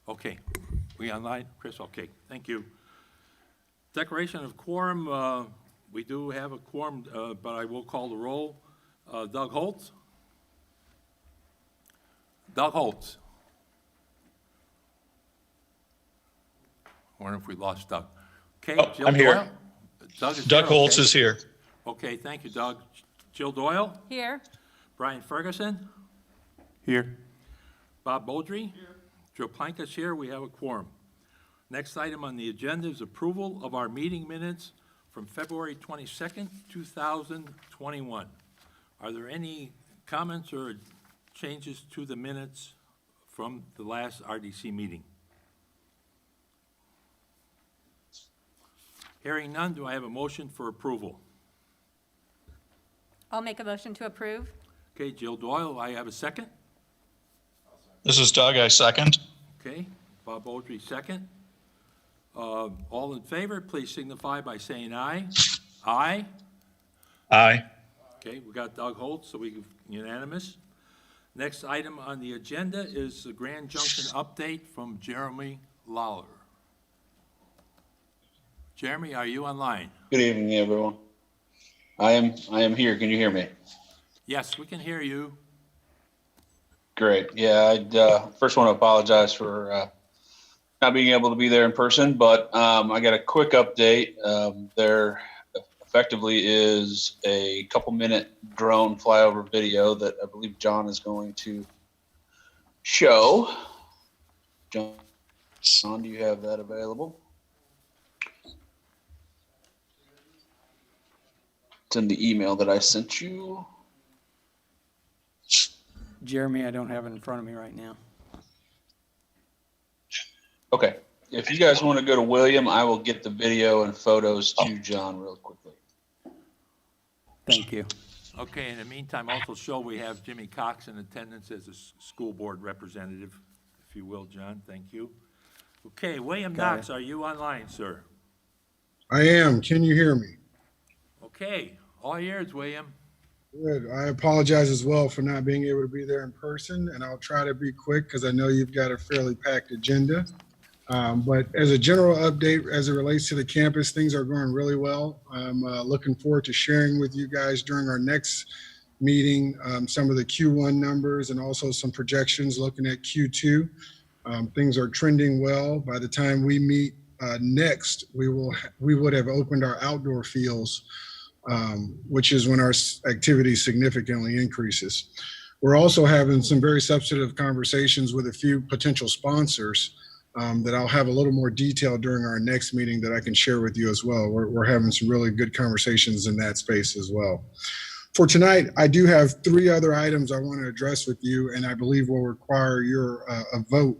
Okay, we online, Chris? Okay, thank you. Declaration of quorum, we do have a quorum, but I will call the roll. Doug Holtz? Doug Holtz? I wonder if we lost Doug. Okay, Oh, Jill I'm here. Doyle? Doug is Doug here, Holtz okay. is here. Okay, thank you, Doug. Jill Doyle? Here. Brian Ferguson? Here. Bob Beaudry? Here. Joe Planka's here, we have a quorum. Next item on the agenda is approval of our meeting minutes from February 22nd, 2021. Are there any comments or changes to the minutes from the last RDC meeting? Hearing none, do I have a motion for approval? I'll make a motion to approve. Okay, Jill Doyle, I have a second. This is Doug, I second. Okay, Bob Beaudry, second. All in favor, please signify by saying aye. Aye. Aye. Okay, we got Doug Holtz, so we unanimous. Next item on the agenda is the Grand Junction update from Jeremy Lawler. Jeremy, are you online? Good evening, everyone. I am here. Can you hear me? Yes, we can hear you. Great. Yeah, I'd first want to apologize for not being able to be there in person, but I got a quick update. There effectively is a couple-minute drone flyover video that I believe John is going to show. John, do you have that available? It's in the email that I sent you. Jeremy, I don't have it in front of me right now. Okay. If you guys want to go to William, I will get the video and photos to John real quickly. Thank you. Okay, in the meantime, also show we have Jimmy Cox in attendance as a school board representative, if you will, John, thank you. Okay, William Got Knox, are you online, sir? I am. Can you hear me? Okay, all yours, William. Good. I apologize as well for not being able to be there in person, and I'll try to be quick because I know you've got a fairly packed agenda. But as a general update, as it relates to the campus, things are going really well. I'm looking forward to sharing with you guys during our next meeting some of the Q1 numbers and also some projections looking at Q2. Things are trending well. By the time we meet next, we would have opened our outdoor fields, which is when our activity significantly increases. We're also having some very substantive conversations with a few potential sponsors that I'll have a little more detail during our next meeting that I can share with you as well. We're having some really good conversations in that space as well. For tonight, I do have 3 other items I want to address with you, and I believe will require your a vote.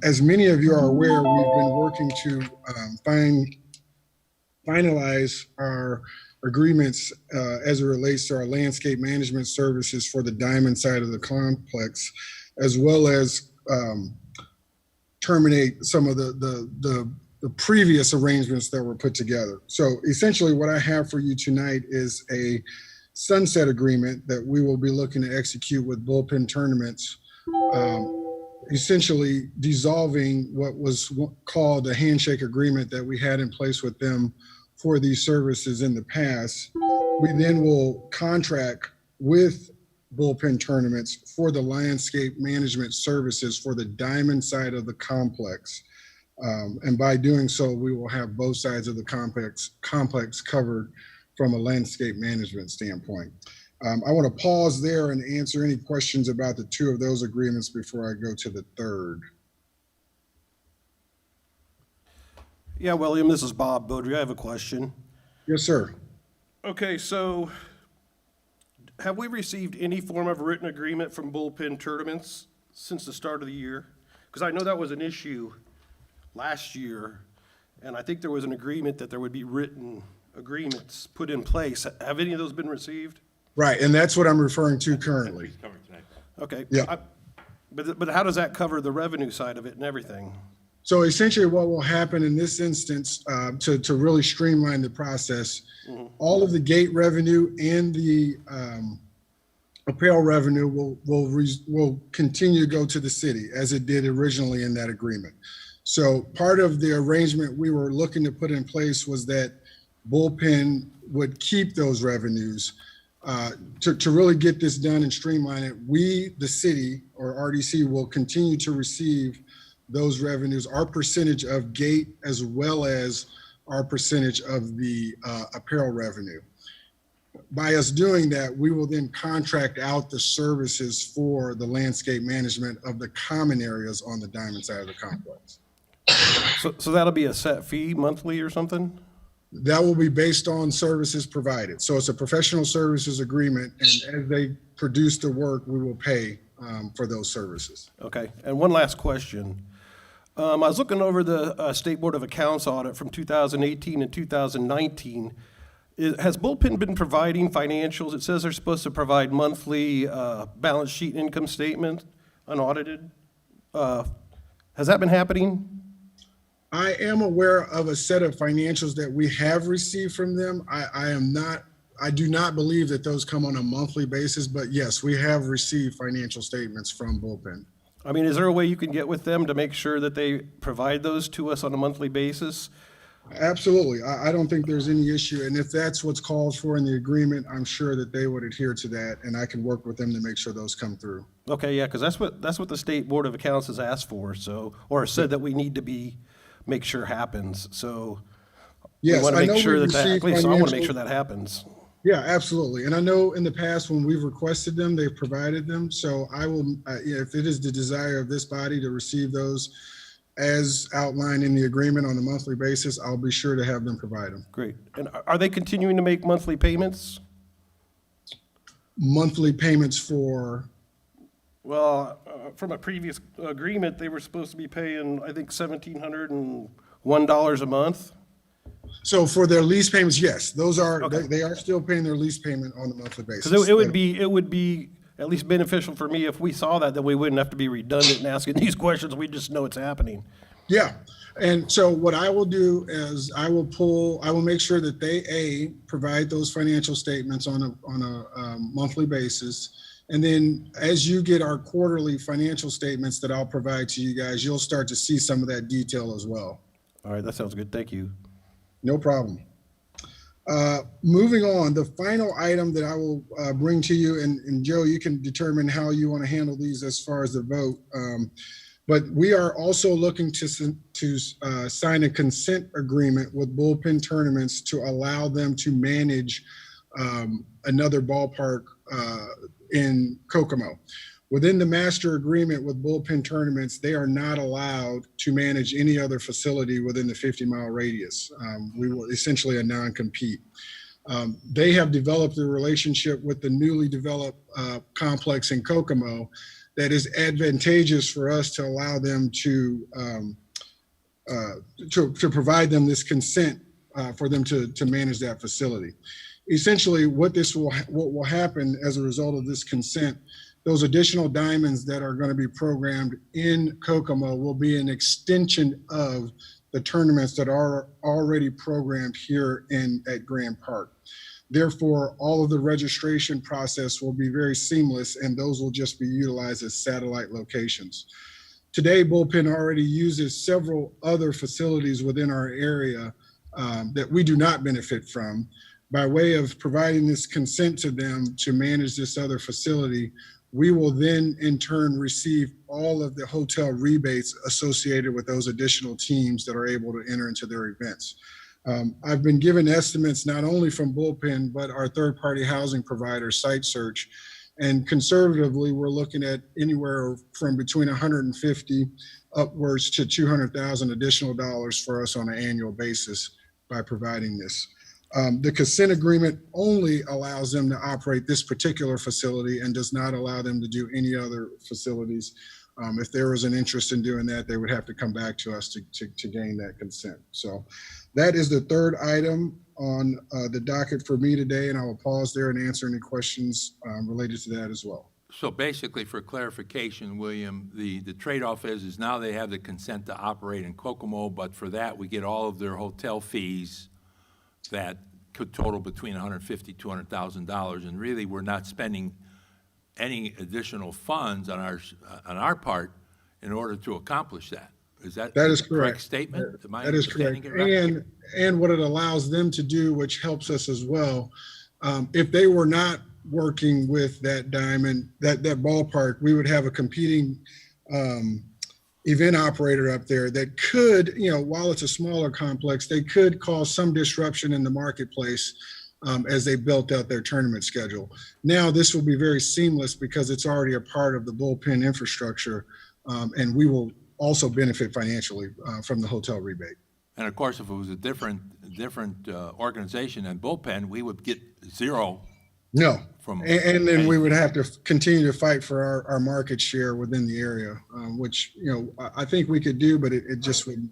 As many of you are aware, we've been working to finalize our agreements as it relates to our landscape management services for the diamond side of the complex, as well as terminate some of the previous arrangements that were put together. So essentially what I have for you tonight is a sunset agreement that we will be looking to execute with Bullpen Tournaments, essentially dissolving what was called the handshake agreement that we had in place with them for these services in the past. We then will contract with Bullpen Tournaments for the landscape management services for the diamond side of the complex. And by doing so, we will have both sides of the complex covered from a landscape management standpoint. I want to pause there and answer any questions about the 2 of those agreements before I go to the 3rd. Yeah, William, this is Bob Beaudry. I have a question. Yes, sir. Okay, so have we received any form of written agreement from Bullpen Tournaments since the start of the year? Because I know that was an issue last year, and I think there was an agreement that there would be written agreements put in place. Have any of those been received? Right, and that's what I'm referring to currently. Covered tonight. Okay. Yeah. But how does that cover the revenue side of it and everything? So essentially what will happen in this instance, to really streamline the process, all of the gate revenue and the apparel revenue will continue to go to the city as it did originally in that agreement. So part of the arrangement we were looking to put in place was that Bullpen would keep those revenues. To really get this done and streamline it, we, the city or RDC, will continue to receive those revenues, our percentage of gate as well as our percentage of the apparel revenue. By us doing that, we will then contract out the services for the landscape management of the common areas on the diamond side of the complex. So that'll be a set fee monthly or something? That will be based on services provided. So it's a professional services agreement, and as they produce the work, we will pay for those services. Okay, and one last question. I was looking over the State Board of Accounts audit from 2018 and 2019. Has Bullpen been providing financials? It says they're supposed to provide monthly balance sheet income statement, unaudited. Has that been happening? I am aware of a set of financials that we have received from them. I do not believe that those come on a monthly basis, but yes, we have received financial statements from Bullpen. I mean, is there a way you can get with them to make sure that they provide those to us on a monthly basis? Absolutely. I don't think there's any issue. And if that's what's called for in the agreement, I'm sure that they would adhere to that, and I can work with them to make sure those come through. Okay, yeah, because that's what the State Board of Accounts has asked for, or said that we need to make sure happens. So we Yes, want to I know make sure we that at received least I want to make financial- sure that happens. Yeah, absolutely. And I know in the past when we've requested them, they've provided them. So I will, if it is the desire of this body to receive those as outlined in the agreement on a monthly basis, I'll be sure to have them provide them. Great. And are they continuing to make monthly payments? Monthly payments for, Well, from a previous agreement, they were supposed to be paying, I think, $1,701 a month. so for their lease payments, yes, those are, Okay. they are still paying their lease payment on a monthly basis. Because it would be at least beneficial for me if we saw that, then we wouldn't have to be redundant and asking these questions. We just know it's happening. Yeah. And so what I will do is I will make sure that they, provide those financial statements on a monthly basis. And then as you get our quarterly financial statements that I'll provide to you guys, you'll start to see some of that detail as well. All right, that sounds good. Thank you. No problem. Moving on, the final item that I will bring to you, and Joe, you can determine how you want to handle these as far as the vote. But we are also looking to sign a consent agreement with Bullpen Tournaments to allow them to manage another ballpark in Kokomo. Within the master agreement with Bullpen Tournaments, they are not allowed to manage any other facility within the 50-mile radius. We will essentially a non-compete. They have developed a relationship with the newly developed complex in Kokomo that is advantageous for us to allow them to provide them this consent for them to manage that facility. Essentially, what will happen as a result of this consent, those additional diamonds that are going to be programmed in Kokomo will be an extension of the tournaments that are already programmed here at Grand Park. Therefore, all of the registration process will be very seamless, and those will just be utilized as satellite locations. Today, Bullpen already uses several other facilities within our area that we do not benefit from. By way of providing this consent to them to manage this other facility, we will then in turn receive all of the hotel rebates associated with those additional teams that are able to enter into their events. I've been given estimates not only from Bullpen, but our third-party housing provider, Site Search, and conservatively, we're looking at anywhere from between 150 upwards to 200,000 additional dollars for us on an annual basis by providing this. The consent agreement only allows them to operate this particular facility and does not allow them to do any other facilities. If there was an interest in doing that, they would have to come back to us to gain that consent. So that is the third item on the docket for me today, and I will pause there and answer any questions related to that as well. So basically, for clarification, William, the trade-off is now they have the consent to operate in Kokomo, but for that, we get all of their hotel fees that could total between $150,000 to $200,000, and really, we're not spending any additional funds on our part in order to accomplish that. Is that That is the correct correct. statement? Am I That is understanding correct. it right? And what it allows them to do, which helps us as well, if they were not working with that diamond, that ballpark, we would have a competing event operator up there that could, while it's a smaller complex, they could cause some disruption in the marketplace as they built out their tournament schedule. Now this will be very seamless because it's already a part of the bullpen infrastructure, and we will also benefit financially from the hotel rebate. And of course, if it was a different organization than Bullpen, we would get zero No. from. And then we would have to continue to fight for our market share within the area, which, I think we could do, but it just wouldn't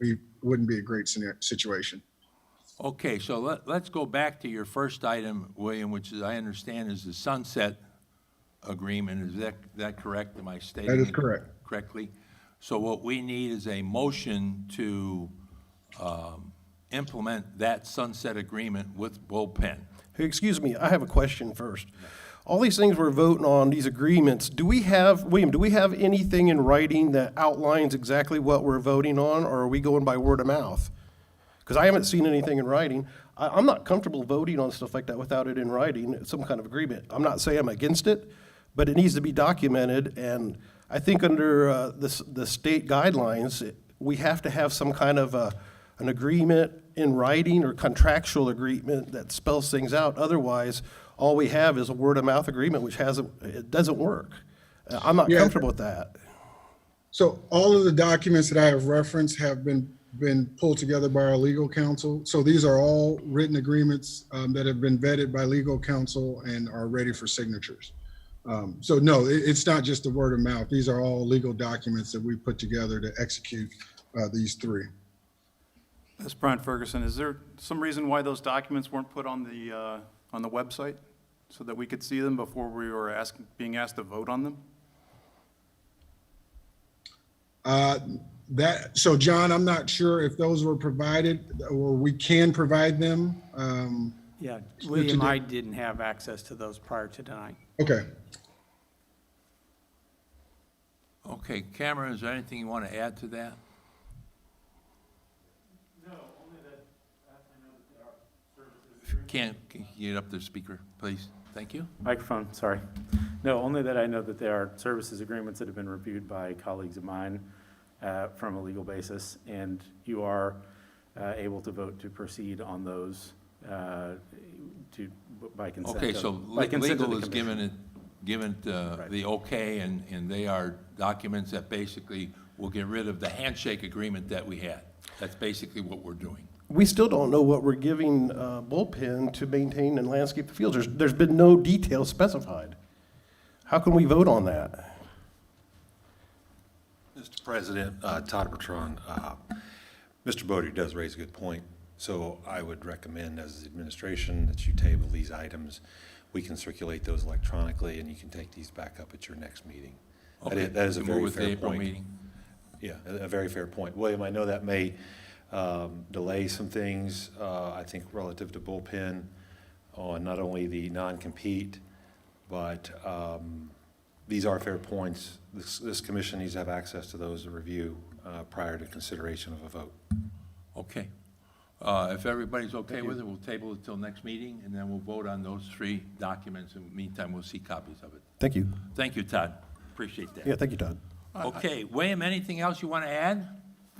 be a great situation. Okay, so let's go back to your first item, William, which I understand is the sunset agreement. Is that correct? Am I stating That is it correct. correctly? So what we need is a motion to implement that sunset agreement with Bullpen. Hey, excuse me, I have a question first. All these things we're voting on, these agreements, William, do we have anything in writing that outlines exactly what we're voting on, or are we going by word of mouth? Because I haven't seen anything in writing. I'm not comfortable voting on stuff like that without it in writing, some kind of agreement. I'm not saying I'm against it, but it needs to be documented, and I think under the state guidelines, we have to have some kind of an agreement in writing or contractual agreement that spells things out. Otherwise, all we have is a word-of-mouth agreement, which it doesn't work. I'm not comfortable with that. So all of the documents that I have referenced have been pulled together by our legal counsel. So these are all written agreements that have been vetted by legal counsel and are ready for signatures. So no, it's not just the word of mouth. These are all legal documents that we put together to execute these three. This is Brian Ferguson. Is there some reason why those documents weren't put on the website so that we could see them before we were being asked to vote on them? So John, I'm not sure if those were provided or we can provide them. Yeah, William, I didn't have access to those prior to tonight. Okay. Okay, Cameron, is there anything you want to add to that? No, only that I know that there are services. If you can you get up to the speaker, please? Thank you. Microphone, sorry. No, only that I know that there are services agreements that have been reviewed by colleagues of mine from a legal basis, and you are able to vote to proceed on those by consent. Okay, so by consent of the legal is commission. given the okay, and they are documents that basically will get rid of the handshake agreement that we had. That's basically what we're doing. We still don't know what we're giving Bullpen to maintain and landscape the fields. There's been no details specified. How can we vote on that? Mr. President, Todd Bertrand, Mr. Bodie does raise a good point. So I would recommend as administration that you table these items. We can circulate those electronically and you can take these back up at your next meeting. Okay, That is a to very move with the fair April point. meeting. Yeah, a very fair point. William, I know that may delay some things, I think relative to Bullpen on not only the non-compete, but these are fair points. This commission needs to have access to those to review prior to consideration of a vote. Okay. If everybody's okay with it, we'll table it till next meeting, and then we'll vote on those three documents. In the meantime, we'll see copies of it. Thank you. Thank you, Todd. Appreciate that. Yeah, thank you, Todd. Okay, William, anything else you want to add?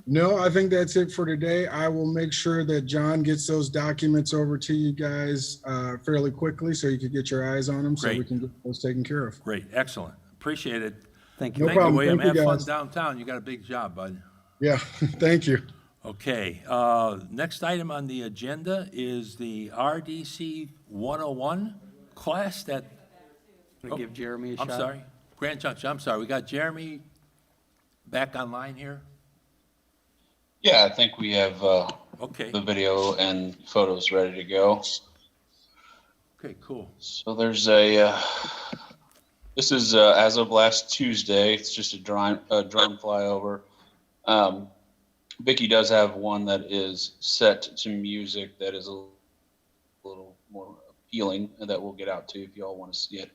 No, I think that's it for today. I will make sure that John gets those documents over to you guys fairly quickly so you can get your eyes on them so we Great. can get those taken care of. Great, excellent. Appreciate it. Thank you. No Thank you, problem. William. Thank you, Have fun guys. downtown. You got a big job, bud. Yeah, thank you. Okay, next item on the agenda is the RDC 101 class that, Can I give Jeremy a I'm shot? sorry, Grand Junction, I'm sorry. We got Jeremy back online here? Yeah, I think we have Okay, the video and photos ready to go. okay, cool. So there's this is as of last Tuesday. It's just a drone flyover. Vicky does have one that is set to music that is a little more appealing and that we'll get out to if y'all want to see it.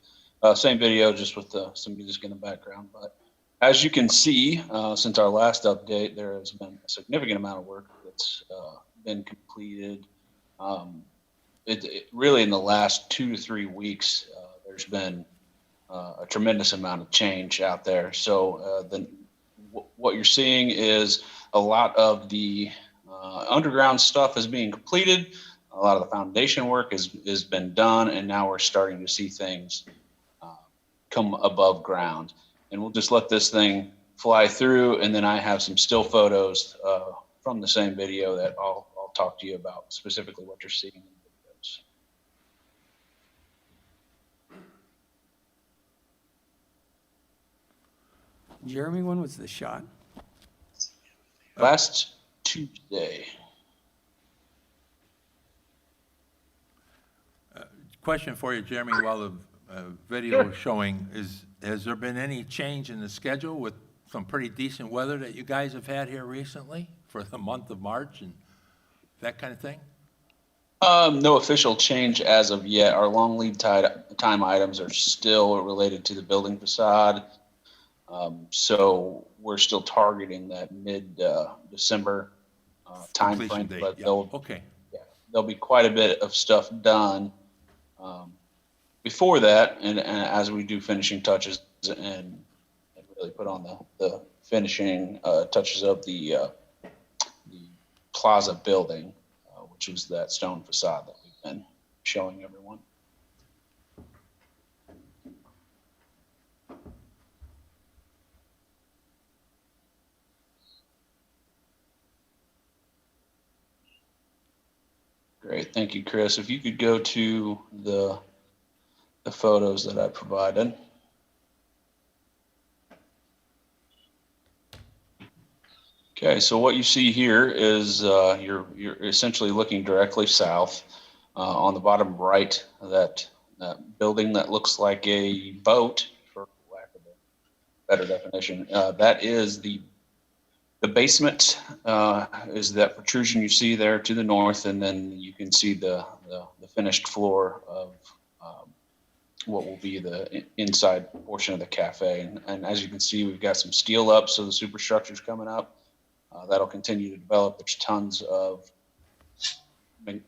Same video, just with some music in the background. But as you can see, since our last update, there has been a significant amount of work that's been completed. It really in the last 2 to 3 weeks, there's been a tremendous amount of change out there. So what you're seeing is a lot of the underground stuff is being completed. A lot of the foundation work has been done, and now we're starting to see things come above ground. And we'll just let this thing fly through, and then I have some still photos from the same video that I'll talk to you about specifically what you're seeing in the videos. Jeremy, when was the shot? Last Tuesday. Question for you, Jeremy, while the video is showing, has there been any change in the schedule with some pretty decent weather that you guys have had here recently for the month of March and that kind of thing? No official change as of yet. Our long lead time items are still related to the building facade. So we're still targeting that mid-December Completion timeframe, date, but yeah. Okay. there'll be quite a bit of stuff done before that, and as we do finishing touches and really put on the finishing touches of the plaza building, which was that stone facade that we've been showing everyone. Great, thank you, Chris. If you could go to the photos that I provided. Okay, so what you see here is you're essentially looking directly south. On the bottom right, that building that looks like a boat, for lack of a better definition, that is the basement, is that protrusion you see there to the north, and then you can see the finished floor of what will be the inside portion of the cafe. And as you can see, we've got some steel up, so the superstructure's coming up. That'll continue to develop. There's tons of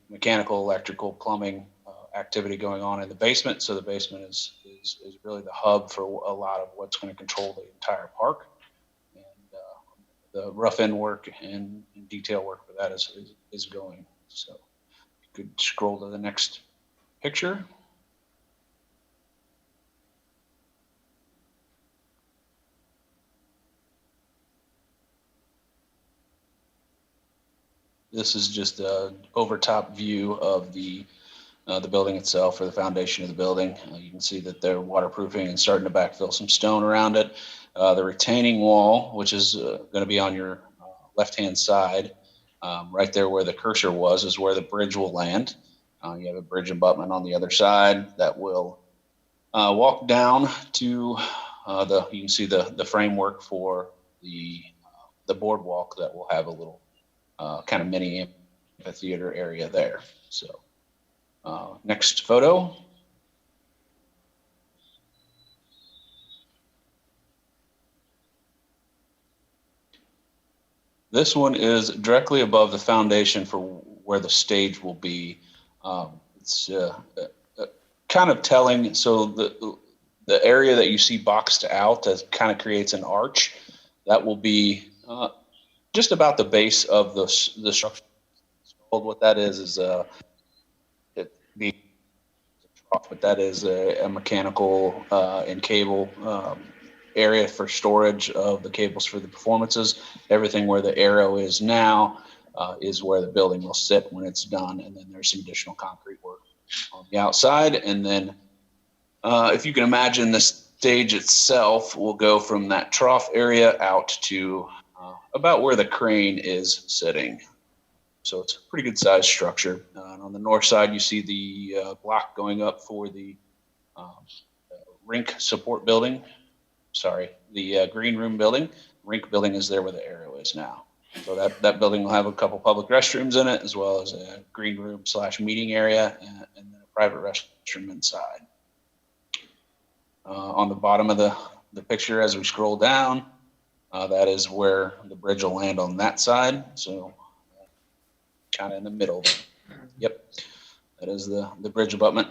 mechanical, electrical, plumbing activity going on in the basement. So the basement is really the hub for a lot of what's going to control the entire park. And the rough end work and detail work for that is going. So you could scroll to the next picture. This is just an overtop view of the building itself, or the foundation of the building. You can see that they're waterproofing and starting to backfill some stone around it. The retaining wall, which is going to be on your left-hand side, right there where the cursor was, is where the bridge will land. You have a bridge abutment on the other side that will walk down to you can see the framework for the boardwalk that will have a little kind of mini amphitheater area there. So next photo. This one is directly above the foundation for where the stage will be. It's kind of telling. So the area that you see boxed out that kind of creates an arch, that will be just about the base of the structure. What that is but that is a mechanical and cable area for storage of the cables for the performances. Everything where the arrow is now is where the building will sit when it's done, and then there's some additional concrete work on the outside. And then if you can imagine, the stage itself will go from that trough area out to about where the crane is sitting. So it's a pretty good sized structure. And on the north side, you see the block going up for the rink support building. Sorry, the green room building. Rink building is there where the arrow is now. So that building will have a couple public restrooms in it, as well as a green room / meeting area, and then a private restroom inside. on the bottom of the picture as we scroll down. That is where the bridge will land on that side. So kind of in the middle. Yep. That is the bridge abutment.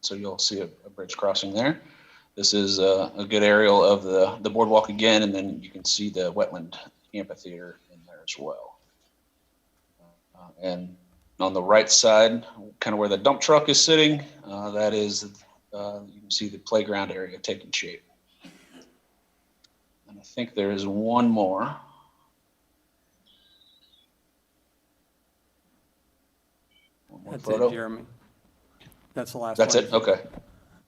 So you'll see a bridge crossing there. This is a good aerial of the boardwalk again, and then you can see the wetland amphitheater in there as well. And on the right side, kind of where the dump truck is sitting, that is, you can see the playground area taking shape. And I think there is one more. One more That's photo. it, Jeremy. That's the last one. That's it? Okay.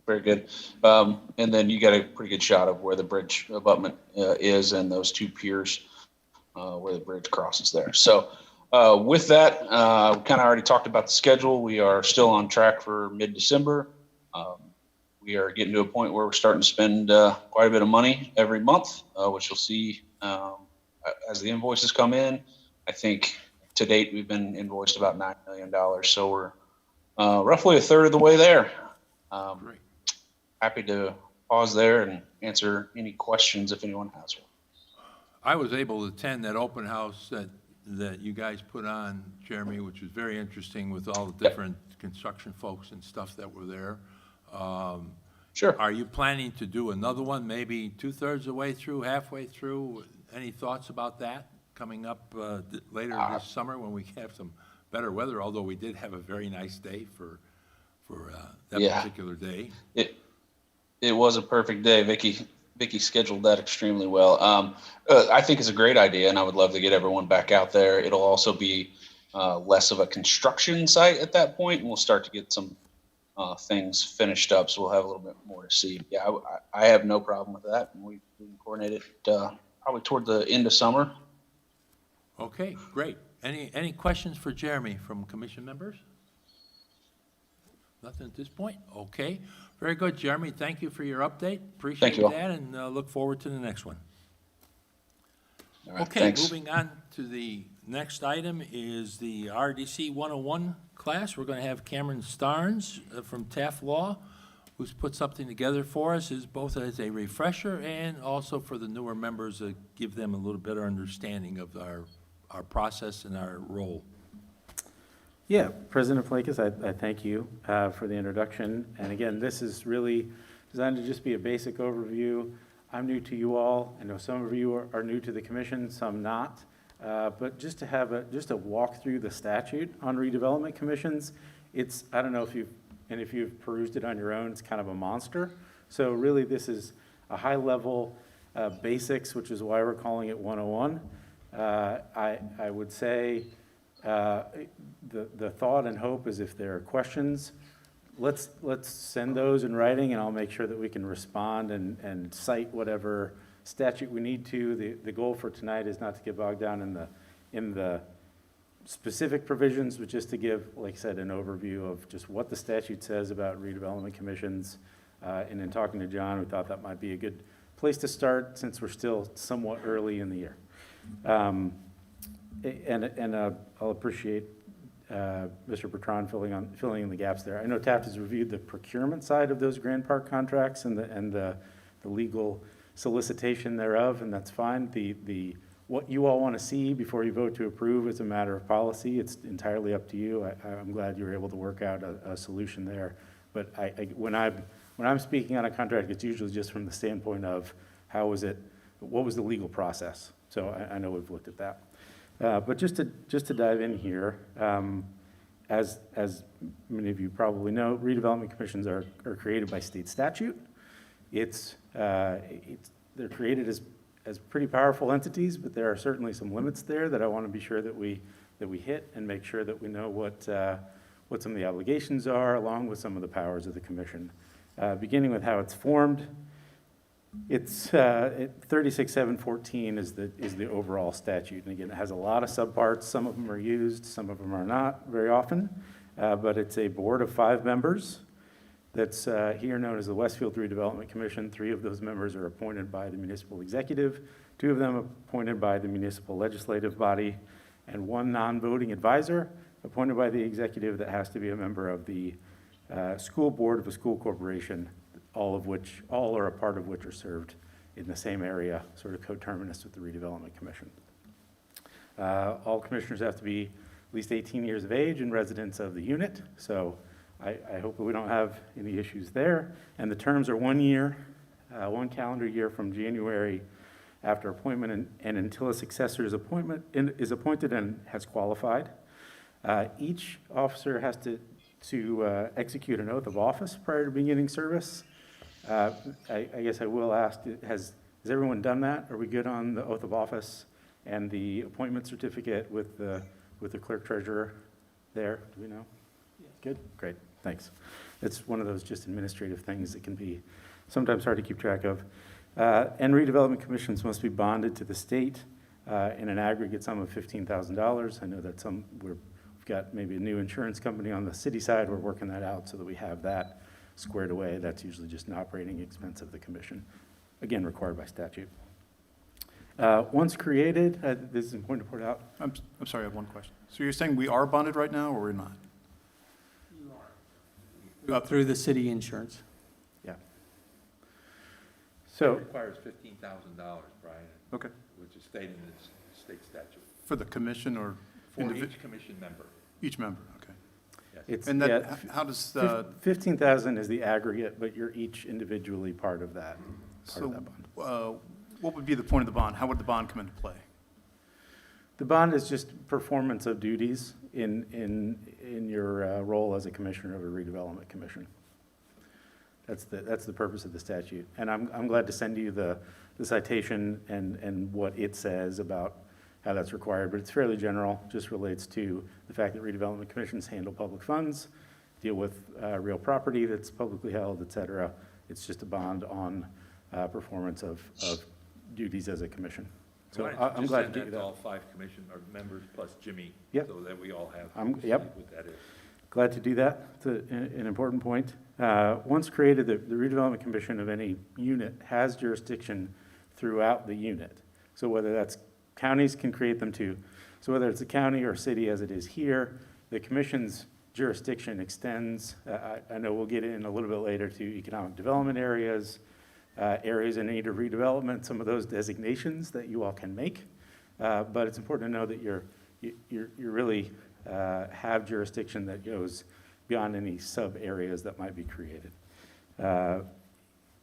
Very good. And then you got a pretty good shot of where the bridge abutment is and those two piers where the bridge crosses there. So with that, we kind of already talked about the schedule. We are still on track for mid-December. We are getting to a point where we're starting to spend quite a bit of money every month, which you'll see as the invoices come in. I think to date, we've been invoiced about $9 million. So we're roughly a third of the way there. Great. Happy to pause there and answer any questions if anyone has one. I was able to attend that open house that you guys put on, Jeremy, which was very interesting with all the different construction folks and stuff that were there. Sure. Are you planning to do another one, maybe 2/3 of the way through, halfway through? Any thoughts about that coming up later this summer when we have some better weather, although we did have a very nice day for that particular day? It was a perfect day. Vicky scheduled that extremely well. I think it's a great idea, and I would love to get everyone back out there. It'll also be less of a construction site at that point, and we'll start to get some things finished up, so we'll have a little bit more to see. Yeah, I have no problem with that, and we can coordinate it probably toward the end of summer. Okay, great. Any questions for Jeremy from commission members? Nothing at this point? Okay. Very good, Jeremy. Thank you for your update. Appreciate you all. that, and look forward to the next one. All right, Okay, thanks. moving on to the next item is the RDC 101 class. We're going to have Cameron Starnes from Taft Law, who's put something together for us, both as a refresher and also for the newer members to give them a little better understanding of our process and our role. Yeah, President Flakes, I thank you for the introduction. And again, this is really designed to just be a basic overview. I'm new to you all. I know some of you are new to the commission, some not. But just to have just a walk through the statute on redevelopment commissions, I don't know if you've perused it on your own, it's kind of a monster. So really this is a high level basics, which is why we're calling it 101. I would say the thought and hope is if there are questions, let's send those in writing, and I'll make sure that we can respond and cite whatever statute we need to. The goal for tonight is not to get bogged down in the specific provisions, but just to give, like I said, an overview of just what the statute says about redevelopment commissions. And in talking to John, we thought that might be a good place to start since we're still somewhat early in the year. And I'll appreciate Mr. Bertrand filling in the gaps there. I know Taft has reviewed the procurement side of those Grand Park contracts and the legal solicitation thereof, and that's fine. What you all want to see before you vote to approve is a matter of policy. It's entirely up to you. I'm glad you were able to work out a solution there. But when I'm speaking on a contract, it's usually just from the standpoint of what was the legal process? So I know we've looked at that. But just to dive in here, as many of you probably know, redevelopment commissions are created by state statute. They're created as pretty powerful entities, but there are certainly some limits there that I want to be sure that we hit and make sure that we know what some of the obligations are, along with some of the powers of the commission. Beginning with how it's formed, it's 36.714 is the overall statute, and again, it has a lot of subparts. Some of them are used, some of them are not very often, but it's a board of 5 members that's here known as the Westfield Redevelopment Commission. 3 of those members are appointed by the municipal executive, 2 of them appointed by the municipal legislative body, and 1 non-voting advisor appointed by the executive that has to be a member of the school board of a school corporation all or a part of which are served in the same area, sort of coterminous with the Redevelopment Commission. All commissioners have to be at least 18 years of age and residents of the unit, so I hope that we don't have any issues there. And the terms are 1 year, 1 calendar year from January after appointment and until a successor is appointed and has qualified. Each officer has to execute an oath of office prior to beginning service. I guess I will ask, has everyone done that? Are we good on the oath of office and the appointment certificate with the clerk treasurer there? Do we know? Good, great, thanks. It's one of those just administrative things that can be sometimes hard to keep track of. And redevelopment commissions must be bonded to the state in an aggregate sum of $15,000. I know that we've got maybe a new insurance company on the city side. We're working that out so that we have that squared away. That's usually just an operating expense of the commission, again, required by statute. Once created, this is important to point out. I'm sorry, I have one question. So you're saying we are bonded right now, or we're not? Through the city insurance. Yeah. It So, requires $15,000, Brian, Okay. which is stated in the state statute, For the commission or for each commission member. each member? Okay. Yes. it's, And yeah, that, how does, 15,000 is the aggregate, but you're each individually part of that so, bond. what would be the point of the bond? How would the bond come into play? The bond is just performance of duties in your role as a commissioner of a redevelopment commission. That's the purpose of the statute. And I'm glad to send you the citation and what it says about how that's required, but it's fairly general, just relates to the fact that redevelopment commissions handle public funds, deal with real property that's publicly held, et cetera. It's just a bond on performance of duties as a commission. So Why don't you I'm just glad send to do to that. all 5 commission or members plus Jimmy, Yep. so that we all have Yep. what that is. Glad to do that. It's an important point. Once created, the redevelopment commission of any unit has jurisdiction throughout the unit. So whether that's counties can create them too. So whether it's a county or city as it is here, the commission's jurisdiction extends, I know we'll get in a little bit later, to economic development areas, areas in need of redevelopment, some of those designations that you all can make. But it's important to know that you really have jurisdiction that goes beyond any sub-areas that might be created.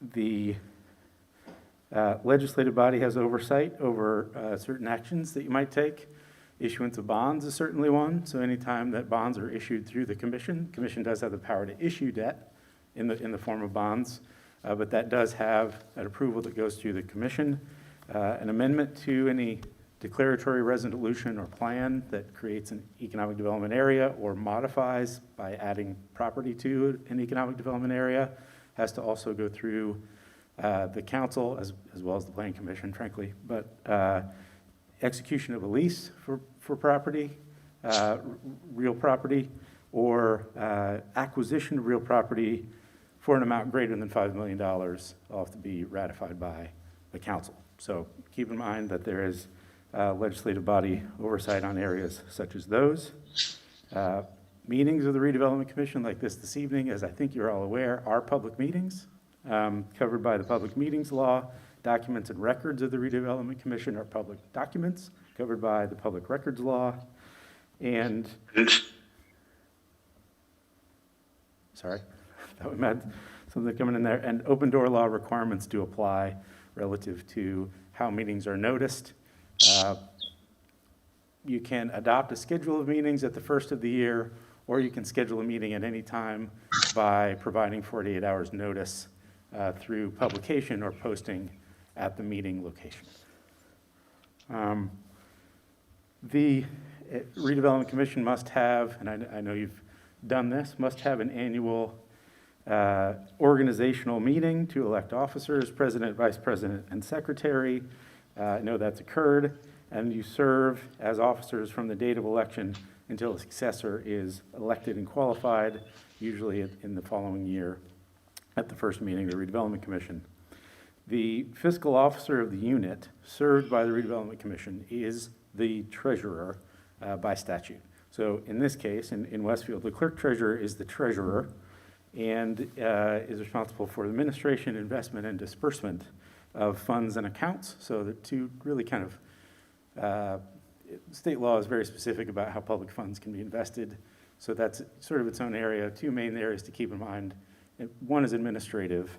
The legislative body has oversight over certain actions that you might take. Issuance of bonds is certainly one. So anytime that bonds are issued through the commission does have the power to issue debt in the form of bonds. But that does have an approval that goes through the commission. An amendment to any declaratory resolution or plan that creates an economic development area or modifies by adding property to an economic development area has to also go through the council as well as the planning commission, frankly. But execution of a lease for property, real property, or acquisition of real property for an amount greater than $5 million will have to be ratified by the council. So keep in mind that there is legislative body oversight on areas such as those. Meetings of the Redevelopment Commission like this evening, as I think you're all aware, are public meetings covered by the Public Meetings Law. Documents and records of the Redevelopment Commission are public documents covered by the Public Records Law. And, sorry, that we had something coming in there. And open door law requirements do apply relative to how meetings are noticed. You can adopt a schedule of meetings at the first of the year, or you can schedule a meeting at any time by providing 48 hours notice through publication or posting at the meeting location. The Redevelopment Commission must have, and I know you've done this, must have an annual organizational meeting to elect officers, president, vice president, and secretary. I know that's occurred, and you serve as officers from the date of election until a successor is elected and qualified, usually in the following year at the first meeting of the Redevelopment Commission. The fiscal officer of the unit served by the Redevelopment Commission is the treasurer by statute. So in this case, in Westfield, the clerk treasurer is the treasurer, and is responsible for the administration, investment, and disbursement of funds and accounts. So the two really kind of, state law is very specific about how public funds can be invested. So that's sort of its own area. Two main areas to keep in mind. One is administrative,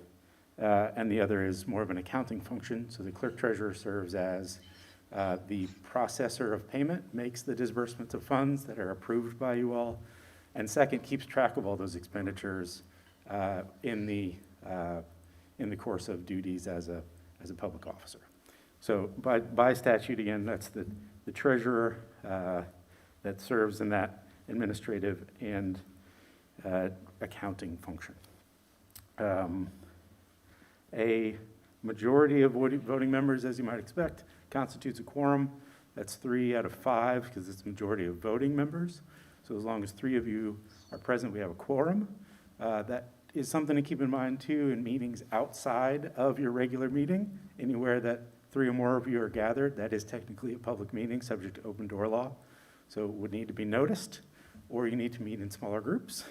and the other is more of an accounting function. So the clerk treasurer serves as the processor of payment, makes the disbursements of funds that are approved by you all, and second, keeps track of all those expenditures in the course of duties as a public officer. So by statute, again, that's the treasurer that serves in that administrative and accounting function. A majority of voting members, as you might expect, constitutes a quorum. That's 3 out of 5 because it's a majority of voting members. So as long as 3 of you are present, we have a quorum. That is something to keep in mind too in meetings outside of your regular meeting. Anywhere that 3 or more of you are gathered, that is technically a public meeting subject to open door law. So it would need to be noticed, or you need to meet in smaller groups.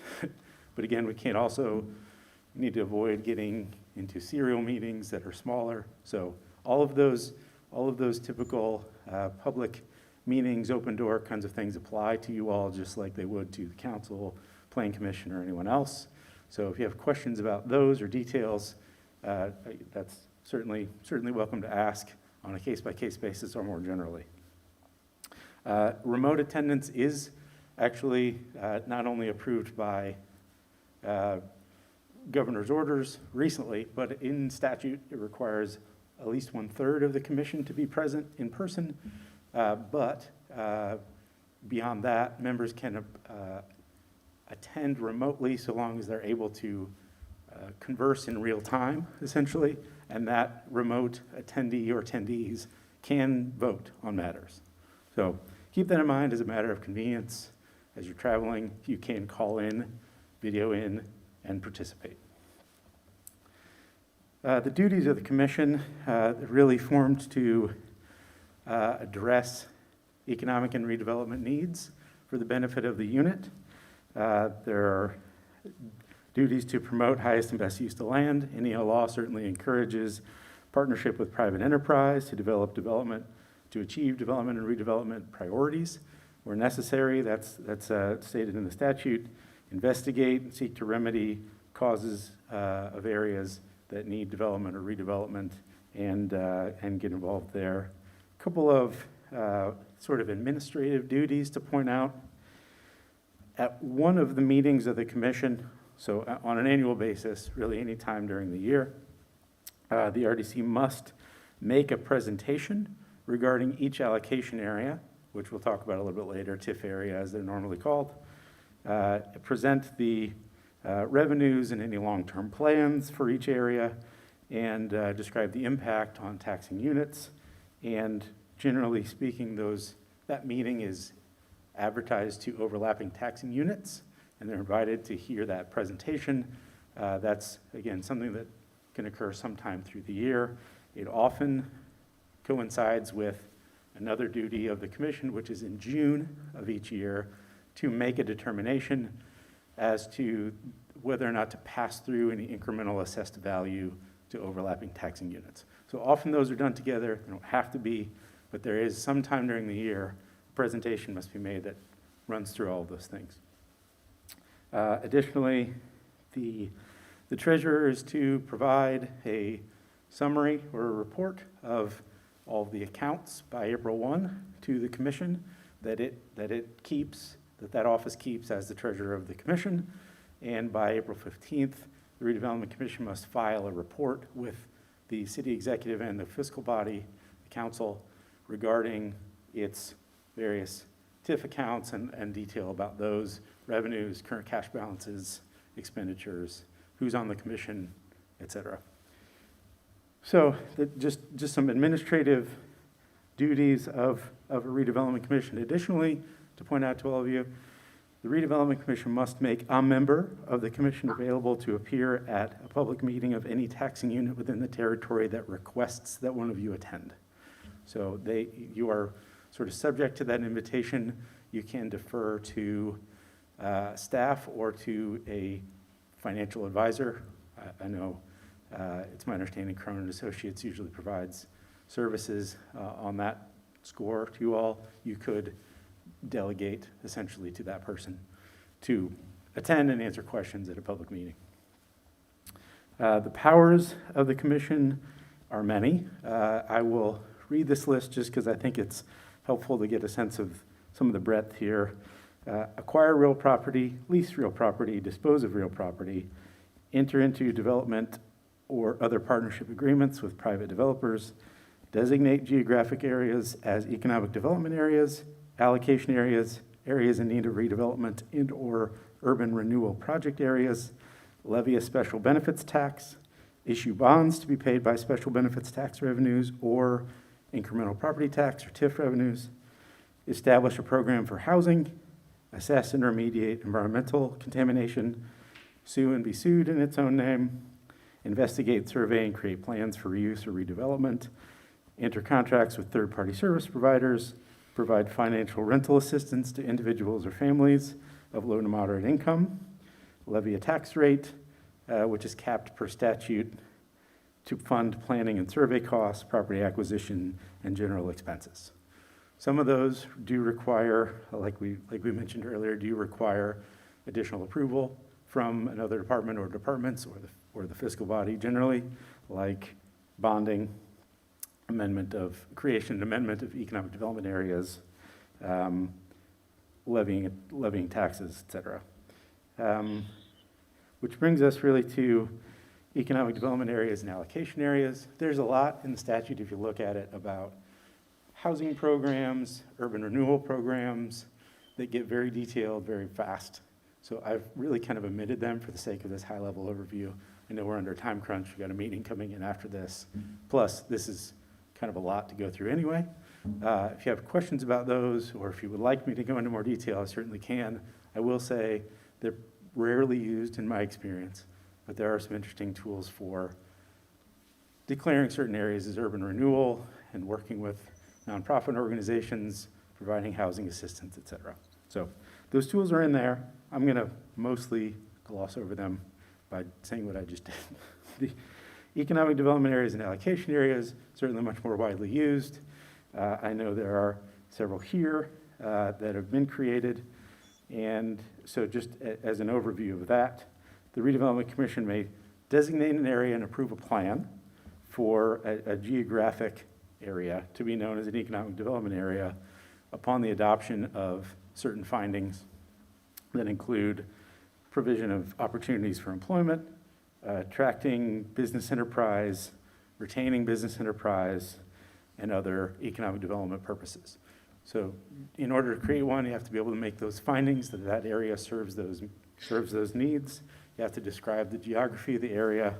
But again, we can't also need to avoid getting into serial meetings that are smaller. So all of those typical public meetings, open door kinds of things apply to you all just like they would to the council, planning commission, or anyone else. So if you have questions about those or details, that's certainly welcome to ask on a case-by-case basis or more generally. Remote attendance is actually not only approved by governor's orders recently, but in statute, it requires at least 1/3 of the commission to be present in person. But beyond that, members can attend remotely so long as they're able to converse in real time, essentially, and that remote attendee or attendees can vote on matters. So keep that in mind as a matter of convenience. As you're traveling, you can call in, video in, and participate. The duties of the commission really formed to address economic and redevelopment needs for the benefit of the unit. There are duties to promote highest and best use of land. Indiana law certainly encourages partnership with private enterprise to to achieve development and redevelopment priorities where necessary. That's stated in the statute. Investigate and seek to remedy causes of areas that need development or redevelopment and get involved there. A couple of sort of administrative duties to point out. At one of the meetings of the commission, so on an annual basis, really any time during the year, the RDC must make a presentation regarding each allocation area, which we'll talk about a little bit later, TIF area as they're normally called. Present the revenues and any long-term plans for each area, and describe the impact on taxing units. And generally speaking, that meeting is advertised to overlapping taxing units, and they're invited to hear that presentation. That's, again, something that can occur sometime through the year. It often coincides with another duty of the commission, which is in June of each year, to make a determination as to whether or not to pass through any incremental assessed value to overlapping taxing units. So often those are done together. They don't have to be, but there is some time during the year, a presentation must be made that runs through all of those things. Additionally, the treasurer is to provide a summary or a report of all of the accounts by April 1 to the commission that that office keeps as the treasurer of the commission. And by April 15th, the Redevelopment Commission must file a report with the city executive and the fiscal body, the council, regarding its various TIF accounts and detail about those revenues, current cash balances, expenditures, who's on the commission, et cetera. So just some administrative duties of a redevelopment commission. Additionally, to point out to all of you, the redevelopment commission must make a member of the commission available to appear at a public meeting of any taxing unit within the territory that requests that one of you attend. So you are sort of subject to that invitation. You can defer to staff or to a financial advisor. I know it's my understanding Cronin Associates usually provides services on that score to you all. You could delegate essentially to that person to attend and answer questions at a public meeting. The powers of the commission are many. I will read this list just because I think it's helpful to get a sense of some of the breadth here. Acquire real property, lease real property, dispose of real property, enter into development or other partnership agreements with private developers, designate geographic areas as economic development areas, allocation areas, areas in need of redevelopment and/or urban renewal project areas, levy a special benefits tax, issue bonds to be paid by special benefits tax revenues or incremental property tax or TIF revenues, establish a program for housing, assess and remediate environmental contamination, sue and be sued in its own name, investigate, survey, and create plans for reuse or redevelopment, enter contracts with third-party service providers, provide financial rental assistance to individuals or families of low to moderate income, levy a tax rate, which is capped per statute to fund planning and survey costs, property acquisition, and general expenses. Some of those do require, like we mentioned earlier, do require additional approval from another department or departments or the fiscal body generally, like bonding, creation and amendment of economic development areas, levying taxes, et cetera. Which brings us really to economic development areas and allocation areas. There's a lot in the statute, if you look at it, about housing programs, urban renewal programs that get very detailed very fast. So I've really kind of omitted them for the sake of this high-level overview. I know we're under a time crunch. We've got a meeting coming in after this. Plus, this is kind of a lot to go through anyway. If you have questions about those, or if you would like me to go into more detail, I certainly can. I will say they're rarely used in my experience, but there are some interesting tools for declaring certain areas as urban renewal and working with nonprofit organizations, providing housing assistance, et cetera. So those tools are in there. I'm going to mostly gloss over them by saying what I just did. The economic development areas and allocation areas, certainly much more widely used. I know there are several here that have been created. And so just as an overview of that, the Redevelopment Commission may designate an area and approve a plan for a geographic area to be known as an economic development area upon the adoption of certain findings that include provision of opportunities for employment, attracting business enterprise, retaining business enterprise, and other economic development purposes. So in order to create one, you have to be able to make those findings that that area serves those needs. You have to describe the geography of the area,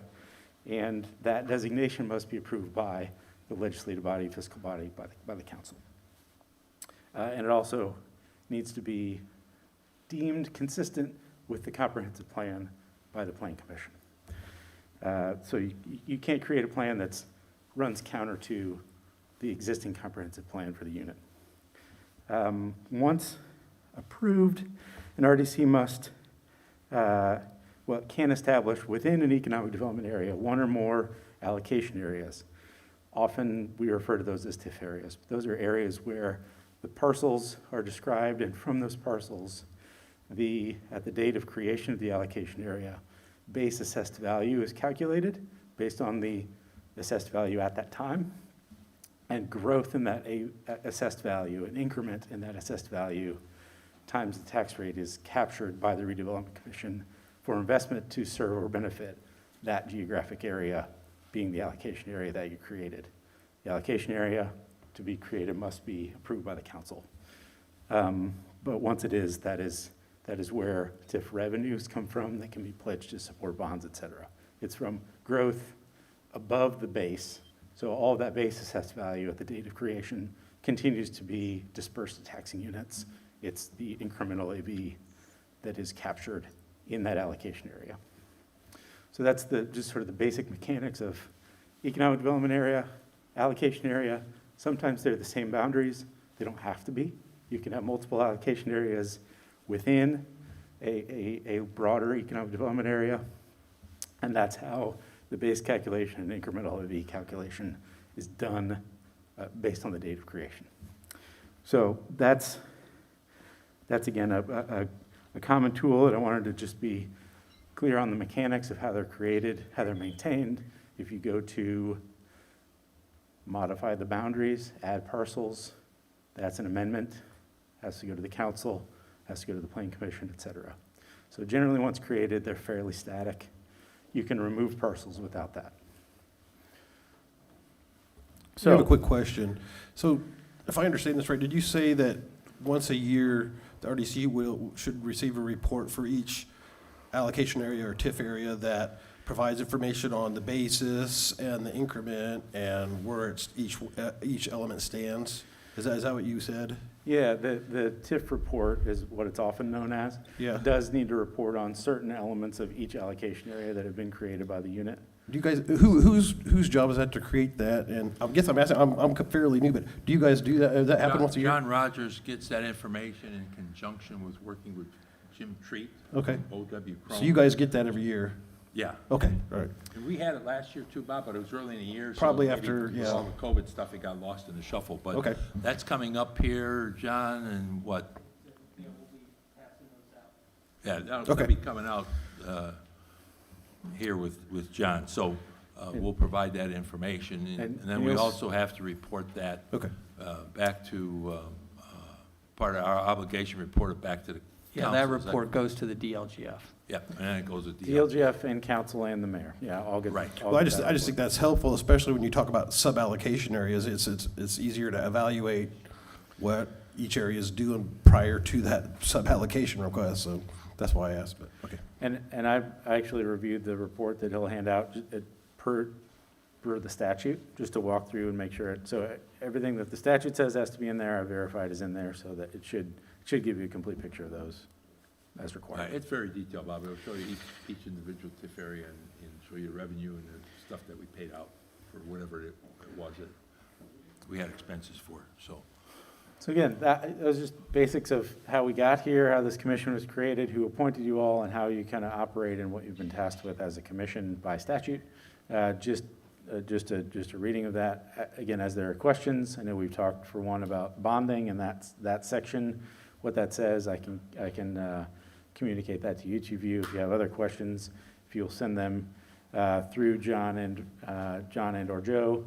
and that designation must be approved by the legislative body, fiscal body, by the council. And it also needs to be deemed consistent with the comprehensive plan by the Plan Commission. So you can't create a plan that runs counter to the existing comprehensive plan for the unit. Once approved, an RDC can establish within an economic development area one or more allocation areas. Often we refer to those as TIF areas. Those are areas where the parcels are described, and from those parcels, at the date of creation of the allocation area, base assessed value is calculated based on the assessed value at that time, and growth in that assessed value, an increment in that assessed value, times the tax rate is captured by the Redevelopment Commission for investment to serve or benefit that geographic area, being the allocation area that you created. The allocation area to be created must be approved by the council. But once it is, that is where TIF revenues come from that can be pledged to support bonds, et cetera. It's from growth above the base. So all of that base assessed value at the date of creation continues to be dispersed to taxing units. It's the incremental AV that is captured in that allocation area. So that's just sort of the basic mechanics of economic development area, allocation area. Sometimes they're the same boundaries. They don't have to be. You can have multiple allocation areas within a broader economic development area. And that's how the base calculation and incremental levy calculation is done based on the date of creation. So that's again, a common tool, and I wanted to just be clear on the mechanics of how they're created, how they're maintained. If you go to modify the boundaries, add parcels, that's an amendment, has to go to the council, has to go to the planning commission, et cetera. So generally, once created, they're fairly static. You can remove parcels without that. So I have a So, quick question. So if I understand this right, did you say that once a year, the RDC should receive a report for each allocation area or TIF area that provides information on the basis and the increment and where each element stands? Is that what you said? yeah, the TIF report is what it's often known as. Yeah. Does need to report on certain elements of each allocation area that have been created by the unit. Do you guys, whose job is that to create that? And I guess I'm asking, I'm fairly new, but do you guys do that? Does that happen once a year? John Rogers gets that information in conjunction with working with Jim Treat. Okay. OW Crone. So you guys get that every year? Yeah. Okay, all right. And we had it last year too, Bob, but it was early in the year. so Probably maybe after, with yeah. all the COVID stuff, it got lost in the shuffle. But Okay. that's coming up here, John, and what? Yeah, that'll Okay. be coming out here with John. So we'll provide that information. And then we you'll s- also have to report that Okay. back to, part of our obligation, report it back to the Yeah, council. that Is report goes to the DLGF. Yeah, and then it goes to DLGF and council and the mayor, yeah, all get. Right. all Well, I get just that think that's helpful, especially when you talk about sub-allocation areas. It's easier to evaluate what each area is doing prior to that sub-allocation request, so that's why I asked, but, okay. And I actually reviewed the report that he'll hand out per the statute, just to walk through and make sure, so everything that the statute says has to be in there, I verified is in there, so that it should give you a complete picture of those as required. It's very detailed, Bob. It'll show you each individual TIF area and show you revenue and the stuff that we paid out for whatever it was that we had expenses for, so. So again, that was just basics of how we got here, how this commission was created, who appointed you all, and how you kind of operate and what you've been tasked with as a commission by statute. Just a reading of that. Again, as there are questions, I know we've talked for one about bonding, and that section, what that says, I can communicate that to each of you. If you have other questions, if you'll send them through John and or Joe,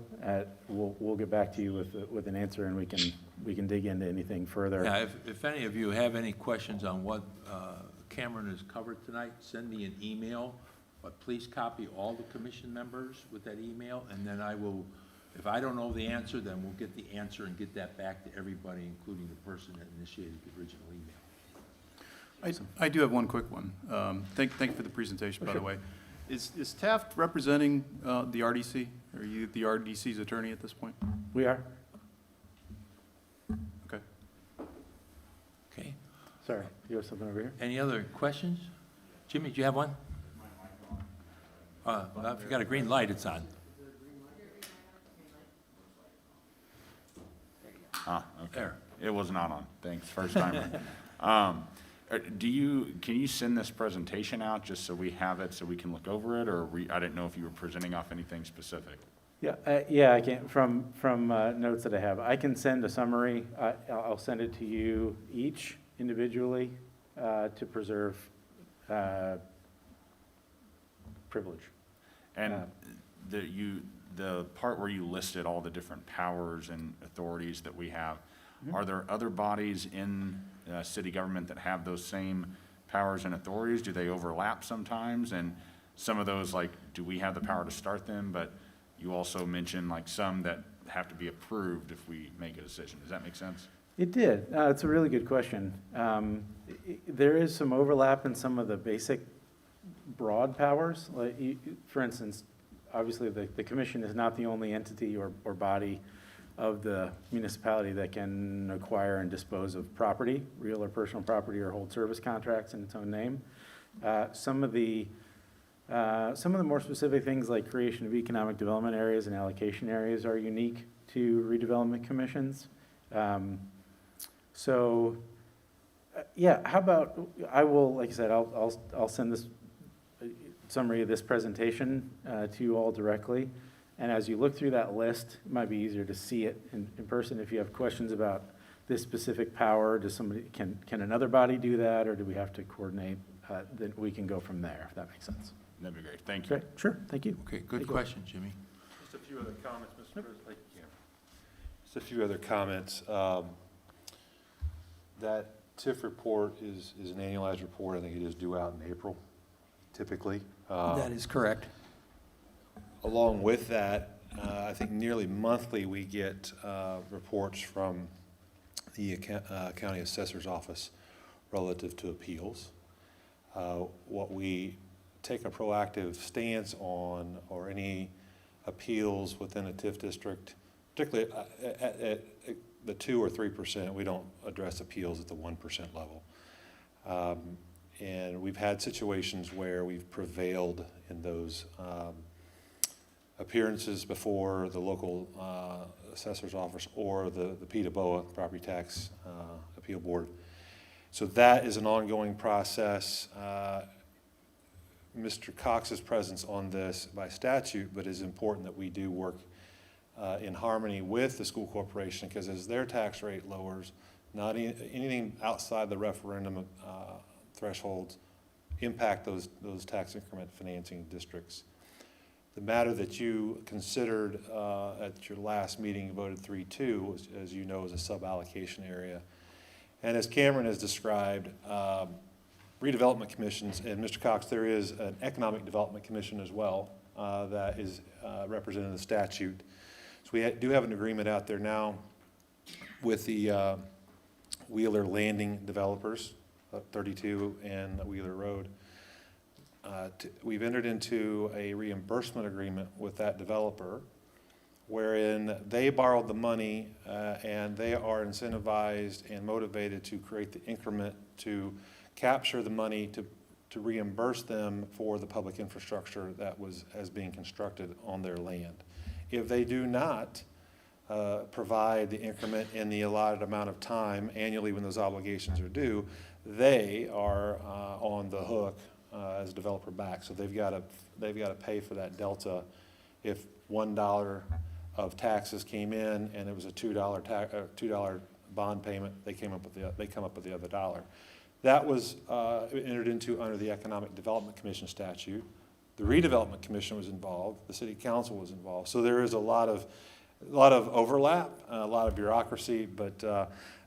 we'll get back to you with an answer, and we can dig into anything further. Yeah, if any of you have any questions on what Cameron has covered tonight, send me an email, but please copy all the commission members with that email, and then I will, if I don't know the answer, then we'll get the answer and get that back to everybody, including the person that initiated the original email. I do have one quick one. Thank you for the presentation, by the way. Is Taft representing the RDC? Are you the RDC's attorney at this point? We are? Okay. Okay, Sorry, you have something over here? any other questions? Jimmy, do you have one? If you got a green light, it's on. Ah, okay. There. It was not on. Thanks, first time. Can you send this presentation out just so we have it, so we can look over it, or I didn't know if you were presenting off anything specific? Yeah, I can, from notes that I have. I can send a summary. I'll send it to you each individually to preserve privilege. And the part where you listed all the different powers and authorities that we have, are there other bodies in city government that have those same powers and authorities? Do they overlap sometimes? And some of those, like, do we have the power to start them? But you also mentioned like some that have to be approved if we make a decision. Does that make sense? It did. It's a really good question. There is some overlap in some of the basic broad powers. Like, for instance, obviously the commission is not the only entity or body of the municipality that can acquire and dispose of property, real or personal property, or hold service contracts in its own name. Some of the more specific things like creation of economic development areas and allocation areas are unique to redevelopment commissions. So Yeah, how about, I will, like I said, I'll send this summary of this presentation to you all directly. And as you look through that list, it might be easier to see it in person. If you have questions about this specific power, does somebody, can another body do that, or do we have to coordinate? Then we can go from there, if that makes sense. That'd be great. Thank you. Okay, sure, thank you. Okay, good question, Jimmy. Just a few other comments, Mr. President. Just a few other comments. That TIF report is an annualized report. I think it is due out in April, typically. That is correct. Along with that, I think nearly monthly we get reports from the county assessor's office relative to appeals. What we take a proactive stance on, or any appeals within a TIF district, particularly at the 2 or 3%, we don't address appeals at the 1% level. And we've had situations where we've prevailed in those appearances before the local assessor's office or the PTABOA, Property Tax Appeal Board. So that is an ongoing process. Mr. Cox's presence on this by statute, but it's important that we do work in harmony with the school corporation, because as their tax rate lowers, not anything outside the referendum thresholds impact those tax increment financing districts. The matter that you considered at your last meeting, voted 3-2, as you know, is a sub-allocation area. And as Cameron has described, redevelopment commissions, and Mr. Cox, there is an economic development commission as well that is represented in the statute. So we do have an agreement out there now with the Wheeler Landing developers, 32 and Wheeler Road. We've entered into a reimbursement agreement with that developer, wherein they borrowed the money and they are incentivized and motivated to create the increment to capture the money to reimburse them for the public infrastructure that has being constructed on their land. If they do not provide the increment in the allotted amount of time annually when those obligations are due, they are on the hook as a developer back. So they've got to pay for that delta. If $1 of taxes came in and it was a $2 bond payment, they come up with the other dollar. That was entered into under the Economic Development Commission statute. The Redevelopment Commission was involved. The City Council was involved. So there is a lot of overlap, a lot of bureaucracy, but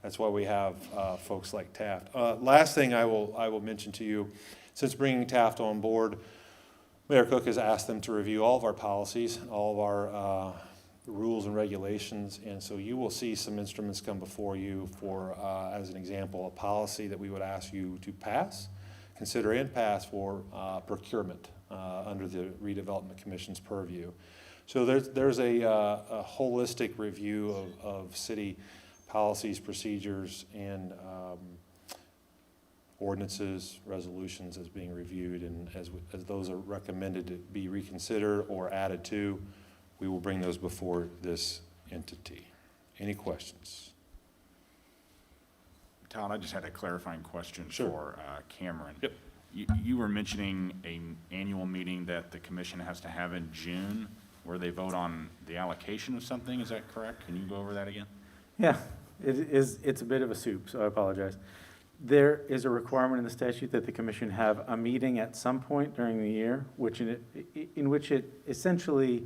that's why we have folks like Taft. Last thing I will mention to you, since bringing Taft on board, Mayor Cook has asked them to review all of our policies, all of our rules and regulations, and so you will see some instruments come before you for, as an example, a policy that we would ask you to pass, consider and pass for procurement under the Redevelopment Commission's purview. So there's a holistic review of city policies, procedures, and ordinances, resolutions as being reviewed, and as those are recommended to be reconsidered or added to, we will bring those before this entity. Any questions? Todd, I just had a clarifying question Sure. for Cameron. Yep. You were mentioning an annual meeting that the commission has to have in June where they vote on the allocation of something. Is that correct? Can you go over that again? Yeah, it's a bit of a soup, so I apologize. There is a requirement in the statute that the commission have a meeting at some point during the year, in which it essentially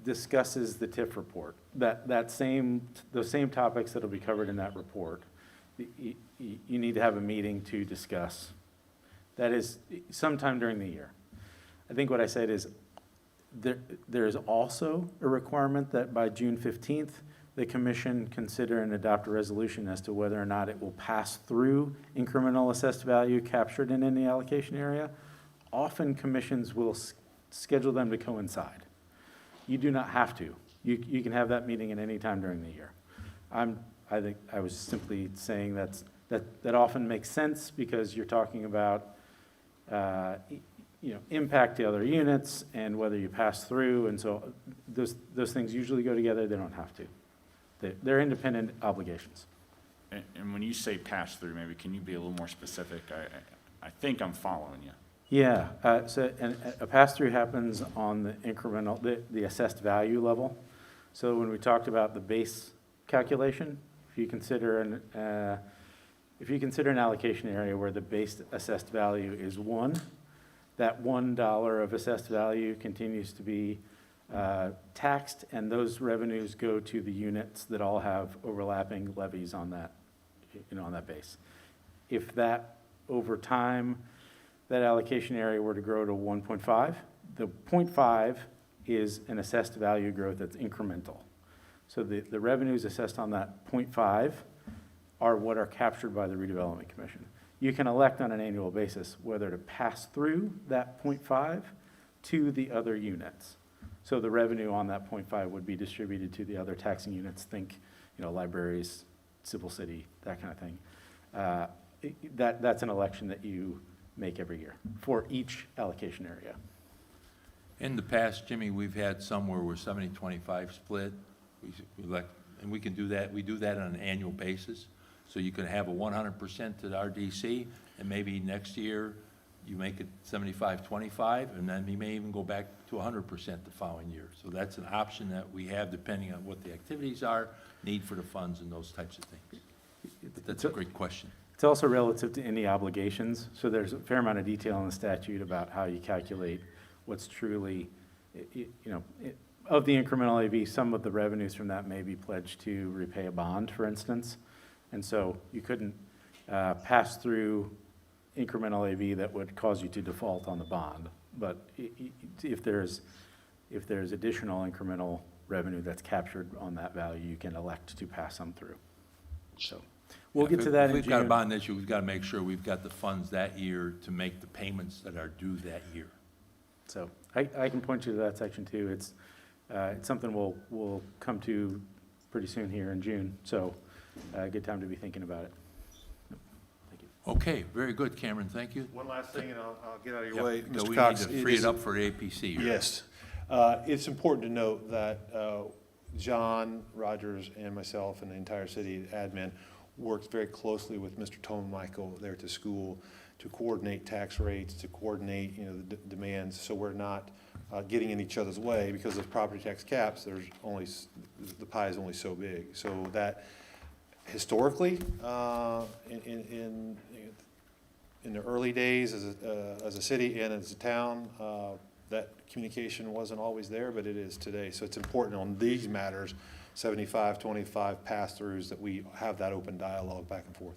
discusses the TIF report. Those same topics that'll be covered in that report. You need to have a meeting to discuss. That is sometime during the year. I think what I said is there is also a requirement that by June 15th, the commission consider and adopt a resolution as to whether or not it will pass through incremental assessed value captured in any allocation area. Often commissions will schedule them to coincide. You do not have to. You can have that meeting at any time during the year. I think I was simply saying that often makes sense because you're talking about impact to other units and whether you pass through, and so those things usually go together. They don't have to. They're independent obligations. And when you say pass-through, maybe, can you be a little more specific? I think I'm following you. Yeah, so, and a pass-through happens on the incremental, the assessed value level. So when we talked about the base calculation, if you consider an allocation area where the base assessed value is 1, that $1 of assessed value continues to be taxed, and those revenues go to the units that all have overlapping levies on that, on that base. If that, over time, that allocation area were to grow to 1.5, the 0.5 is an assessed value growth that's incremental. So the revenues assessed on that 0.5 are what are captured by the Redevelopment Commission. You can elect on an annual basis whether to pass through that 0.5 to the other units. So the revenue on that 0.5 would be distributed to the other taxing units, think, libraries, Civil City, that kind of thing. That's an election that you make every year for each allocation area. In the past, Jimmy, we've had some where we're 70-25 split. We elect, and we can do that. We do that on an annual basis. So you can have a 100% to the RDC, and maybe next year you make it 75-25, and then you may even go back to 100% the following year. So that's an option that we have depending on what the activities are, need for the funds, and those types of things. But that's a great question. It's also relative to any obligations. So there's a fair amount of detail in the statute about how you calculate what's truly, of the incremental AV, some of the revenues from that may be pledged to repay a bond, for instance. And so you couldn't pass through incremental AV that would cause you to default on the bond. But if there's additional incremental revenue that's captured on that value, you can elect to pass some through. So we'll get to that in June. If we've got a bond issue, we've got to make sure we've got the funds that year to make the payments that are due that year. So I can point you to that section too. It's something we'll come to pretty soon here in June. So good time to be thinking about it. Thank you. Okay, very good, Cameron, thank you. One last thing, and I'll get out of your Yep. way. No, Mr. we Cox, need to free it up for the APC. here. Yes. It's important to note that John Rogers and myself and the entire city admin worked very closely with Mr. Tom Michael there at the school to coordinate tax rates, to coordinate, the demands, so we're not getting in each other's way, because of property tax caps, the pie is only so big. So that historically, in the early days as a city and as a town, that communication wasn't always there, but it is today. So it's important on these matters, 75-25 pass-throughs, that we have that open dialogue back and forth.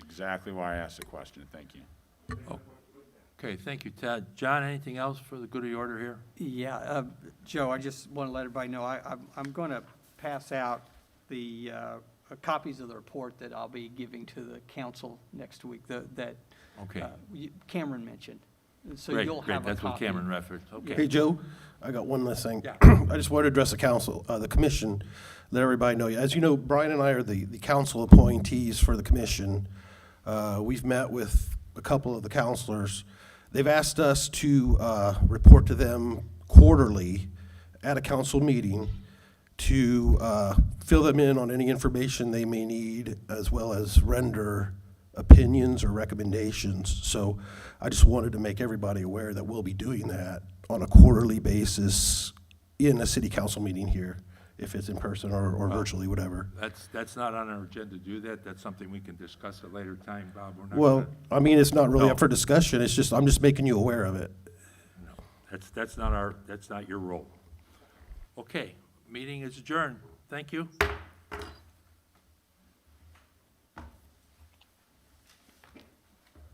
Exactly why I asked the question. Thank you. Oh, okay, thank you, Ted. John, anything else for the good of the order here? Yeah, Joe, I just want to let everybody know, I'm going to pass out the copies of the report that I'll be giving to the council next week, that Okay. Cameron mentioned. So Great, you'll great. have a That's what copy. Cameron referenced, okay. Hey, Joe, I got one last thing. Yeah. I just wanted to address the council, the commission, let everybody know. As you know, Brian and I are the council appointees for the commission. We've met with a couple of the counselors. They've asked us to report to them quarterly at a council meeting to fill them in on any information they may need, as well as render opinions or recommendations. So I just wanted to make everybody aware that we'll be doing that on a quarterly basis in a city council meeting here, if it's in person or virtually, whatever. That's not on our agenda to do that. That's something we can discuss at a later time, Bob. We're not Well, gonna- I mean, it's not really No. up for discussion. It's just, I'm just making you aware of it. No, that's not your role. Okay, meeting is adjourned. Thank you.